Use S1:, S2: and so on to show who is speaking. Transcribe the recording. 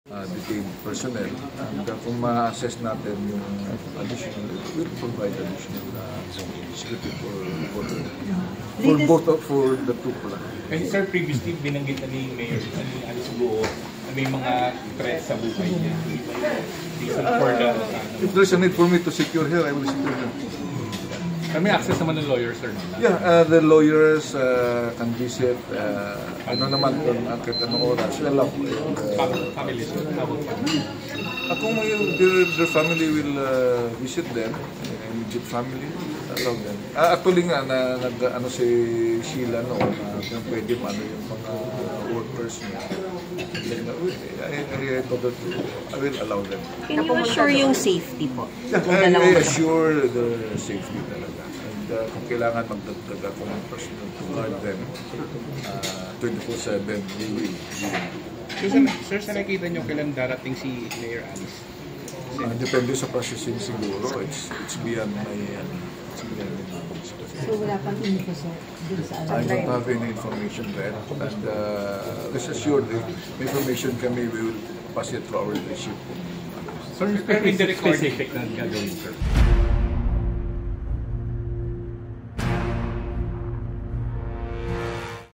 S1: detained personnel, and kung ma-assess natin yung additional, we'll provide additional security for the two pala.
S2: Kasi sir, previously binanggit na ni Mayor Alice Guo na may mga threats sa buhay niya.
S1: If there's a need for me to secure her, I will secure her.
S2: May access naman ng lawyers, sir?
S1: Yeah, the lawyers can visit, ano naman kung akit anong oras, allow.
S2: Families,
S1: Kung their family will visit them, immediate family, allow them. Actually nga, ano si Sheila noon, kung pwede man yung mga workers niya. I will allow them.
S3: Can you assure yung safety po?
S1: Yeah, I assure the safety talaga. And kung kailangan magdagdag ako ng personal to guard them, 24/7, we will.
S4: Sir, sa nakita nyo kailan darating si Mayor Alice?
S1: Depende sa processing siguro. It's beyond my knowledge.
S5: So wala pang info sa
S1: I don't have any information there. And rest assured, the information kami, we will pass it to our leadership.
S2: Sir, specific na gagawin, sir?